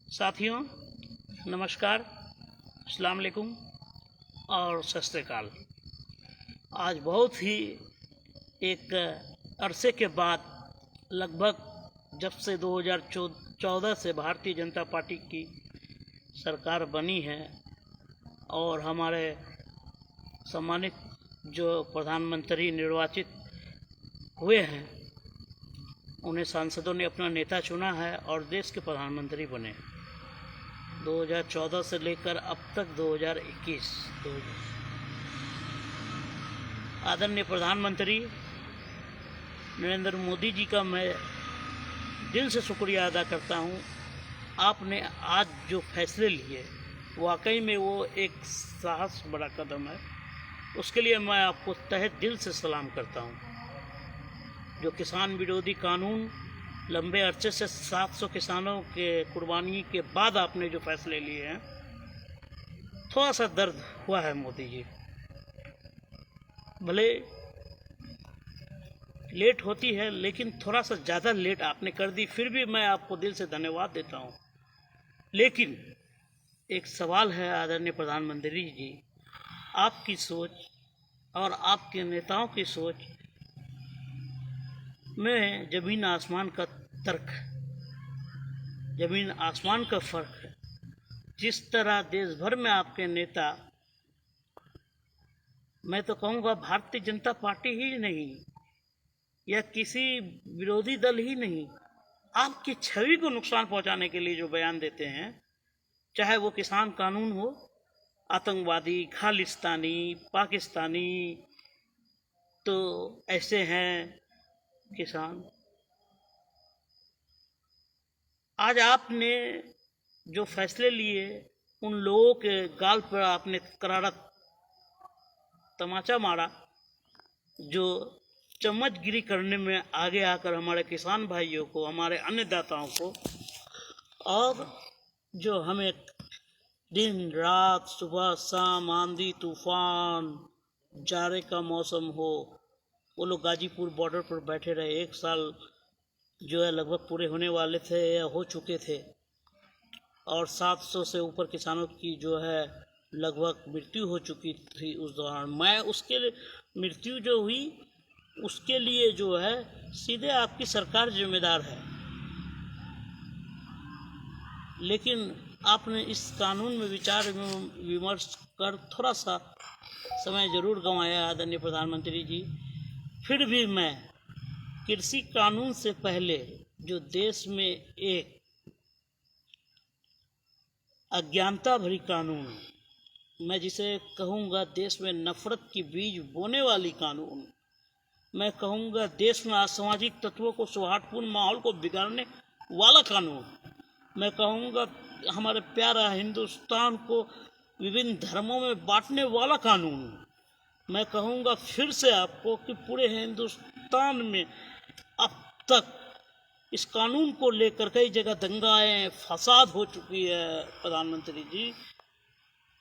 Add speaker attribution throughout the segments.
Speaker 1: साथियों, नमस्कार, अस्सलाम वालेकुम और सत श्री अकाल। आज बहुत ही एक अरसे के बाद, लगभग जब से 2014 से भारतीय जनता पार्टी की सरकार बनी है और हमारे सम्मानित जो प्रधानमंत्री निर्वाचित हुए हैं, उन्हें सांसदों ने अपना नेता चुना है और देश के प्रधानमंत्री बने। 2014 से लेकर अब तक 2021 आदरणीय प्रधानमंत्री नरेंद्र मोदी जी का मैं दिल से शुक्रिया अदा करता हूं। आपने आज जो फैसले लिए, वाकई में वो एक साहस बड़ा कदम है। उसके लिए मैं आपको तहे दिल से सलाम करता हूं। जो किसान विरोधी कानून लंबे अरसे से 700 किसानों के कुर्बानी के बाद आपने जो फैसले लिए हैं, थोड़ा सा दर्द हुआ है मोदी जी। भले लेट होती है, लेकिन थोड़ा सा ज़्यादा लेट आपने कर दी, फिर भी मैं आपको दिल से धन्यवाद देता हूँ। लेकिन एक सवाल है आदरणीय प्रधानमंत्री जी, आपकी सोच और आपके नेताओं की सोच में ज़मीन आसमान का तर्क, ज़मीन आसमान का फ़र्क है। जिस तरह देश भर में आपके नेता, मैं तो कहूँगा भारतीय जनता पार्टी ही नहीं या किसी विरोधी दल ही नहीं, आपकी छवि को नुकसान पहुंचाने के लिए जो बयान देते हैं, चाहे वो किसान कानून हो, आतंकवादी, खालिस्तानी, पाकिस्तानी, तो ऐसे हैं किसान। आज आपने जो फैसले लिए, उन लोगों के गाल पर आपने करारा तमाचा मारा जो चम्मचगिरी करने में आगे आकर हमारे किसान भाइयों को, हमारे अन्नदाताओं को, और जो हमें दिन रात, सुबह शाम, आंधी तूफान, जाड़े का मौसम हो, वो लोग गाजीपुर बॉर्डर पर बैठे रहे। 1 साल जो है लगभग पूरे होने वाले थे या हो चुके थे, और 700 से ऊपर किसानों की जो है लगभग मृत्यु हो चुकी थी उस दौरान। मैं उसके मृत्यु जो हुई उसके लिए जो है सीधे आपकी सरकार जिम्मेदार है। लेकिन आपने इस कानून में विचार विमर्श कर थोड़ा सा समय जरूर गंवाया आदरणीय प्रधानमंत्री जी। फिर भी मैं कृषि कानून से पहले जो देश में एक अज्ञानता भरी कानून, मैं जिसे कहूँगा देश में नफरत की बीज बोने वाली कानून, मैं कहूँगा देश में असामाजिक तत्वों को, सौहार्दपूर्ण माहौल को बिगाड़ने वाला कानून, मैं कहूँगा हमारे प्यारा हिंदुस्तान को विभिन्न धर्मों में बांटने वाला कानून, मैं कहूँगा फिर से आपको कि पूरे हिंदुस्तान में अब तक इस कानून को लेकर कई जगह दंगाएं, फसाद हो चुकी है। प्रधानमंत्री जी,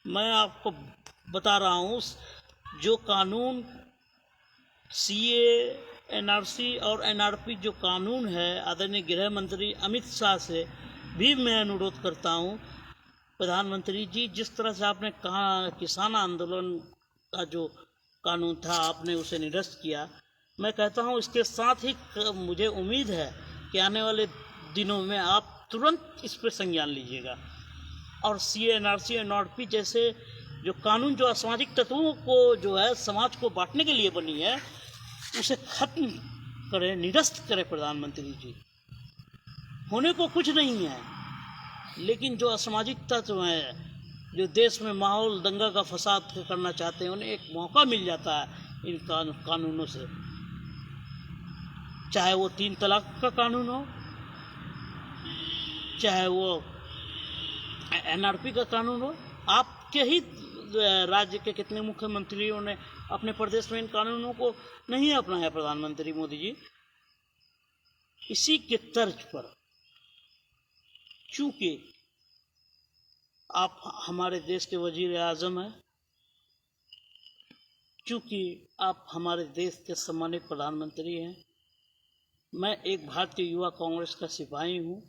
Speaker 1: मैं आपको बता रहा हूँ, जो कानून सीए, एनआरसी और एनआरपी जो कानून है, आदरणीय गृह मंत्री अमित शाह से भी मैं अनुरोध करता हूँ। प्रधानमंत्री जी, जिस तरह से आपने कहा किसान आंदोलन का जो कानून था आपने उसे निरस्त किया, मैं कहता हूँ इसके साथ ही मुझे उम्मीद है कि आने वाले दिनों में आप तुरंत इस पर संज्ञान लीजिएगा और सीए, एनआरसी, एनआरपी जैसे जो कानून जो असामाजिक तत्वों को जो है समाज को बांटने के लिए बनी है, उसे खत्म करें, निरस्त करें। प्रधानमंत्री जी, होने को कुछ नहीं है, लेकिन जो असामाजिक तत्व हैं, जो देश में माहौल दंगा का फसाद करना चाहते हैं, उन्हें एक मौका मिल जाता है इन कानूनों से। चाहे वो 3 तलाक का कानून हो, चाहे वो एनआरपी का कानून हो। आपके ही राज्य के कितने मुख्यमंत्रियों ने अपने प्रदेश में इन कानूनों को नहीं अपनाया। प्रधानमंत्री मोदी जी, इसी के तर्ज पर, चूंकि आप हमारे देश के वजीर आजम हैं, चूंकि आप हमारे देश के सम्मानित प्रधानमंत्री हैं, मैं एक भारतीय युवा कांग्रेस का सिपाही हूँ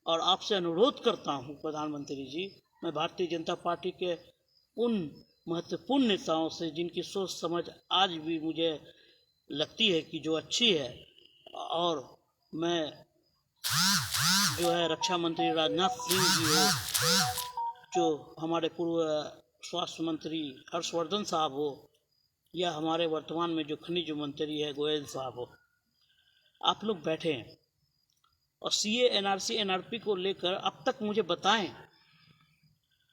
Speaker 1: और आपसे अनुरोध करता हूं प्रधानमंत्री जी, मैं भारतीय जनता पार्टी के उन महत्वपूर्ण नेताओं से जिनकी सोच समझ आज भी मुझे लगती है कि जो अच्छी है, और मैं जो है रक्षा मंत्री राजनाथ सिंह जी हो, जो हमारे पूर्व स्वास्थ्य मंत्री हर्षवर्धन साहब हो, या हमारे वर्तमान में जो खनिज मंत्री है गोयल साहब हो, आप लोग बैठे हैं और सीए एनआरसी एनआरपी को लेकर अब तक मुझे बताएं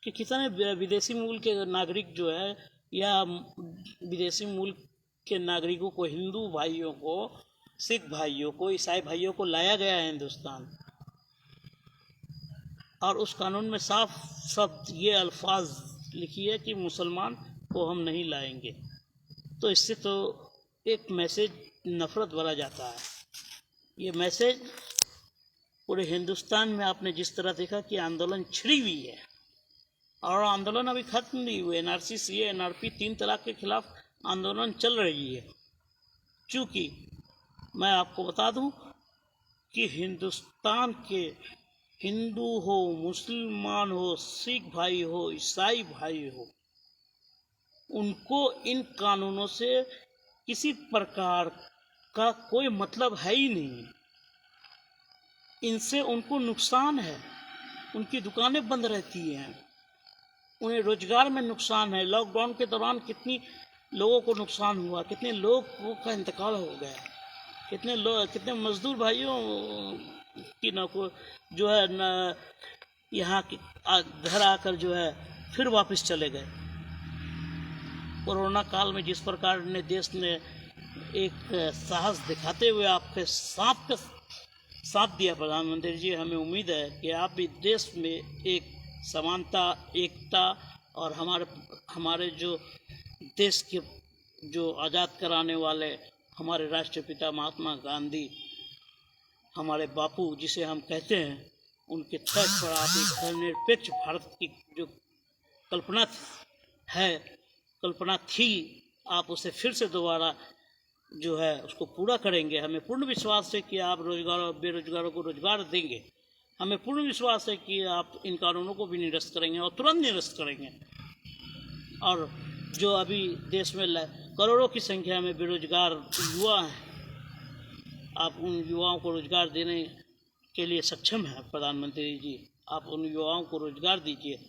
Speaker 1: कि कितने विदेशी मूल के नागरिक जो है या विदेशी मूल के नागरिकों को, हिंदू भाइयों को, सिख भाइयों को, ईसाई भाइयों को लाया गया है हिंदुस्तान, और उस कानून में साफ शब्द ये अल्फाज लिखी है कि मुसलमान को हम नहीं लाएंगे। तो इससे तो एक मैसेज नफरत भरा जाता है। ये मैसेज पूरे हिंदुस्तान में आपने जिस तरह देखा कि आंदोलन छिड़ी हुई है, और आंदोलन अभी खत्म नहीं हुए। एनआरसी सीए एनआरपी 3 तलाक के खिलाफ आंदोलन चल रही है। चूँकि मैं आपको बता दूं कि हिंदुस्तान के हिंदू हो, मुसलमान हो, सिख भाई हो, ईसाई भाई हो, उनको इन कानूनों से किसी प्रकार का कोई मतलब है ही नहीं। इनसे उनको नुकसान है, उनकी दुकानें बंद रहती हैं, उन्हें रोजगार में नुकसान है। लॉकडाउन के दौरान कितनी लोगों को नुकसान हुआ, कितने लोगों का इंतकाल हो गया, कितने मजदूर भाइयों की नौकरी जो है न यहाँ घर आकर जो है फिर वापस चले गए। कोरोना काल में जिस प्रकार ने देश ने एक साहस दिखाते हुए आपके साथ दिया प्रधानमंत्री जी, हमें उम्मीद है कि आप भी देश में एक समानता, एकता और हमारे जो देश के जो आज़ाद कराने वाले हमारे राष्ट्रपिता महात्मा गांधी, हमारे बापू जिसे हम कहते हैं, उनके तर्ज पर आप एक धर्मनिरपेक्ष भारत की जो कल्पना थी, आप उसे फिर से दोबारा जो है उसको पूरा करेंगे। हमें पूर्ण विश्वास है कि आप रोजगार और बेरोजगारों को रोजगार देंगे। हमें पूर्ण विश्वास है कि आप इन कानूनों को भी निरस्त करेंगे और तुरंत निरस्त करेंगे। और जो अभी देश में करोड़ों की संख्या में बेरोजगार युवा हैं, आप उन युवाओं को रोजगार देने के लिए सक्षम हैं प्रधानमंत्री जी। आप उन युवाओं को रोजगार दीजिए।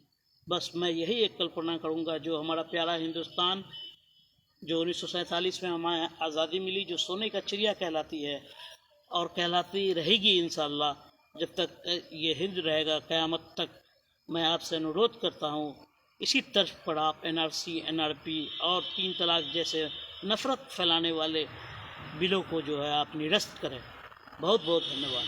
Speaker 1: बस मैं यही एक कल्पना करूंगा, जो हमारा प्यारा हिंदुस्तान, जो 1947 में हमें आज़ादी मिली, जो सोने का चिड़िया कहलाती है और कहलाती रहेगी इंशाअल्लाह, जब तक ये हिंद रहेगा क़यामत तक। मैं आपसे अनुरोध करता हूँ, इसी तर्ज पर आप एनआरसी एनआरपी और 3 तलाक जैसे नफ़रत फैलाने वाले बिलों को जो है आप निरस्त करें। बहुत बहुत धन्यवाद।